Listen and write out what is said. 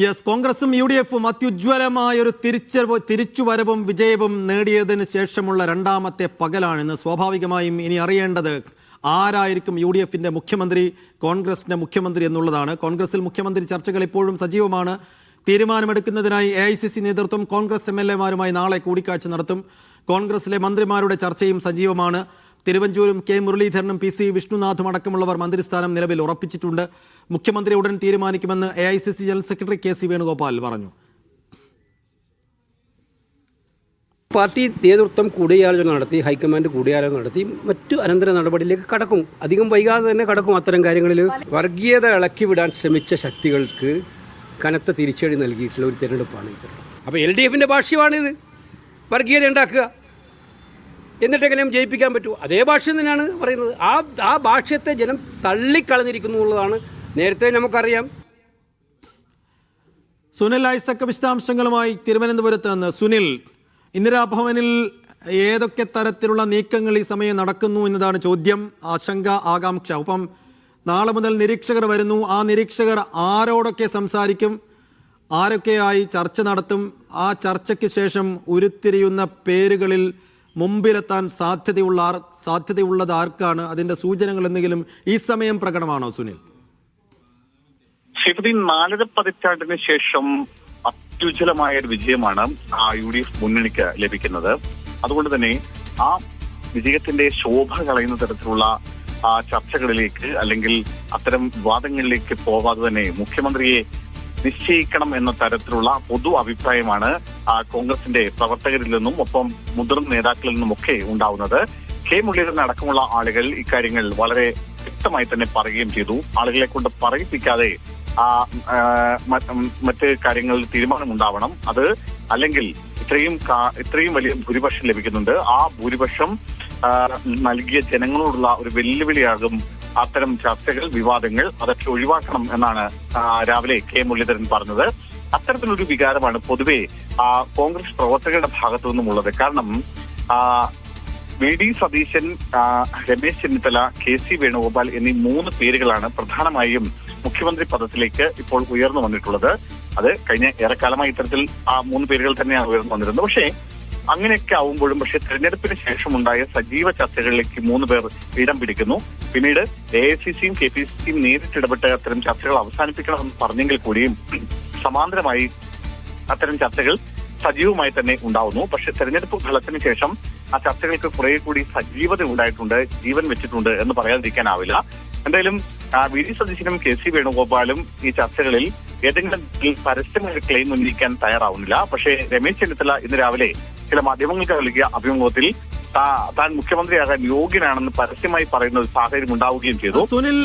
Yes, കോൺഗ്രസും U D എഫും അത്യുജ്വലമായ ഒരു തിരിച്ചുവരവും വിജയവും നേടിയതിന് ശേഷമുള്ള രണ്ടാമത്തെ പകലാണിന്ന്. സ്വാഭാവികമായും ഇനി അറിയേണ്ടത് ആരായിരിക്കും യു ഡി എഫിന്റെ മുഖ്യമന്ത്രി, കോൺഗ്രസിന്റെ മുഖ്യമന്ത്രി എന്നുള്ളതാണ്. കോൺഗ്രസിൽ മുഖ്യമന്ത്രി ചർച്ചകൾ ഇപ്പോഴും സജീവമാണ്. തീരുമാനമെടുക്കുന്നതിനായി AICC നേതൃത്വം കോൺഗ്രസ് MLA-മാരുമായി നാളെ കൂടിക്കാഴ്ച നടത്തും. കോൺഗ്രസിലെ മന്ത്രിമാരുടെ ചർച്ചയും സജീവമാണ്. തിരുവഞ്ചൂരും K മുരളീധരനും PC വിഷ്ണുനാഥും അടക്കമുള്ളവർ മന്ത്രിസ്ഥാനം നിലവിൽ ഉറപ്പിച്ചിട്ടുണ്ട്. മുഖ്യമന്ത്രി ഉടൻ തീരുമാനിക്കുമെന്ന് AICC general secretary KC Venugopal പറഞ്ഞു. പാർട്ടി നേതൃത്വം കൂടിയാലോചന നടത്തി, ഹൈക്കമാൻഡ് കൂടിയാലോചന നടത്തി മറ്റു അനന്തര നടപടിയിലേക്ക് കടക്കും. അധികം വൈകാതെ തന്നെ കടക്കും. അത്തരം കാര്യങ്ങളിൽ വർഗീയത ഇളക്കിവിടാൻ ശ്രമിച്ച ശക്തികൾക്ക് കനത്ത തിരിച്ചടി നൽകിയിട്ടുള്ള ഒരു തിരഞ്ഞെടുപ്പാണ് ഇത്. അപ്പോൾ LDFന്റെ ഭാഷ്യമാണിത്. വർഗീയത ഉണ്ടാക്കുക, എന്നിട്ടെങ്കിലും ജയിപ്പിക്കാൻ പറ്റൂ. അതേ ഭാഷ്യം തന്നെയാണ് പറയുന്നത്. ആ ഭാഷ്യത്തെ ജനം തള്ളിക്കളഞ്ഞിരിക്കുന്നു എന്നുള്ളതാണ് നേരത്തെ നമുക്കറിയാം. സുനിൽ ഐസക് വിശദാംശങ്ങളുമായി തിരുവനന്തപുരത്ത് നിന്ന്. സുനിൽ, ഇന്ദിരാഭവനിൽ ഏതൊക്കെ തരത്തിലുള്ള നീക്കങ്ങൾ ഈ സമയം നടക്കുന്നു എന്നതാണ് ചോദ്യം, ആശങ്ക, ആകാംക്ഷ. ഒപ്പം നാളെ മുതൽ നിരീക്ഷകർ വരുന്നു. ആ നിരീക്ഷകർ ആരോടൊക്കെ സംസാരിക്കും, ആരൊക്കെയായി ചർച്ച നടത്തും? ആ ചർച്ചയ്ക്ക് ശേഷം ഉരുത്തിരിയുന്ന പേരുകളിൽ മുമ്പിലെത്താൻ സാധ്യതയുള്ളത് ആർക്കാണ്? അതിന്റെ സൂചനകൾ എന്തെങ്കിലും ഈ സമയം പ്രകടമാണോ സുനിൽ? ഷെയ്ഫുദ്ദീൻ, 4 പതിറ്റാണ്ടിന് ശേഷം അത്യുജ്വലമായ ഒരു വിജയമാണ് UDF മുന്നണിക്ക് ലഭിക്കുന്നത്. അതുകൊണ്ട് തന്നെ ആ വിജയത്തിന്റെ ശോഭ കളയുന്ന തരത്തിലുള്ള ചർച്ചകളിലേക്ക് അല്ലെങ്കിൽ അത്തരം വിവാദങ്ങളിലേക്ക് പോവാതെ തന്നെ മുഖ്യമന്ത്രിയെ നിശ്ചയിക്കണം എന്ന തരത്തിലുള്ള പൊതു അഭിപ്രായമാണ് കോൺഗ്രസിന്റെ പ്രവർത്തകരിൽ നിന്നും ഒപ്പം മുതിർന്ന നേതാക്കളിൽ നിന്നുമൊക്കെ ഉണ്ടാവുന്നത്. K മുരളീധരൻ അടക്കമുള്ള ആളുകൾ ഇക്കാര്യങ്ങൾ വളരെ വ്യക്തമായി തന്നെ പറയുകയും ചെയ്തു. ആളുകളെ കൊണ്ട് പറയിപ്പിക്കാതെ മറ്റ് കാര്യങ്ങളിൽ തീരുമാനമുണ്ടാവണം. അത് അല്ലെങ്കിൽ ഇത്രയും വലിയ ഭൂരിപക്ഷം ലഭിക്കുന്നുണ്ട്. ആ ഭൂരിപക്ഷം നൽകിയ ജനങ്ങളോടുള്ള ഒരു വെല്ലുവിളിയാകും അത്തരം ചർച്ചകൾ, വിവാദങ്ങൾ. അതൊക്കെ ഒഴിവാക്കണം എന്നാണ് രാവിലെ K മുരളീധരൻ പറഞ്ഞത്. അത്തരത്തിലൊരു വികാരമാണ് പൊതുവെ കോൺഗ്രസ് പ്രവർത്തകരുടെ ഭാഗത്തു നിന്നുമുള്ളത്. കാരണം VD സതീശൻ, രമേശ് ചെന്നിത്തല, KC വേണുഗോപാൽ എന്നീ 3 പേരുകളാണ് പ്രധാനമായും മുഖ്യമന്ത്രി പദത്തിലേക്ക് ഇപ്പോൾ ഉയർന്നു വന്നിട്ടുള്ളത്. അത് കഴിഞ്ഞ ഏറെക്കാലമായി ഇത്തരത്തിൽ 3 പേരുകൾ തന്നെയാണ് ഉയർന്നു വന്നിരുന്നത്. പക്ഷേ അങ്ങനെയൊക്കെ ആവുമ്പോഴും തെരഞ്ഞെടുപ്പിന് ശേഷമുണ്ടായ സജീവ ചർച്ചകളിലേക്ക് 3 പേർ ഇടം പിടിക്കുന്നു. പിന്നീട് AICCയും KPCCയും നേരിട്ടിടപെട്ട് അത്തരം ചർച്ചകൾ അവസാനിപ്പിക്കണമെന്ന് പറഞ്ഞെങ്കിൽ കൂടിയും സമാന്തരമായി അത്തരം ചർച്ചകൾ സജീവമായി തന്നെ ഉണ്ടാവുന്നു. പക്ഷെ തെരഞ്ഞെടുപ്പ് ഫലത്തിന് ശേഷം ആ ചർച്ചകൾക്ക് കുറെ കൂടി സജീവത ഉണ്ടായിട്ടുണ്ട്, ജീവൻ വെച്ചിട്ടുണ്ട് എന്ന് പറയാതിരിക്കാനാവില്ല. എന്തായാലും VD സതീശനും KC വേണുഗോപാലും ഈ ചർച്ചകളിൽ ഏതെങ്കിലും പരസ്യമായ ക്ലെയിം ഉന്നയിക്കാൻ തയ്യാറാവുന്നില്ല. പക്ഷേ രമേശ് ചെന്നിത്തല ഇന്ന് രാവിലെ ചില മാധ്യമങ്ങൾക്ക് നൽകിയ അഭിമുഖത്തിൽ താൻ മുഖ്യമന്ത്രിയാകാൻ യോഗ്യനാണെന്ന് പരസ്യമായി പറയുന്ന ഒരു സാഹചര്യം ഉണ്ടാവുകയും ചെയ്തു. സുനിൽ,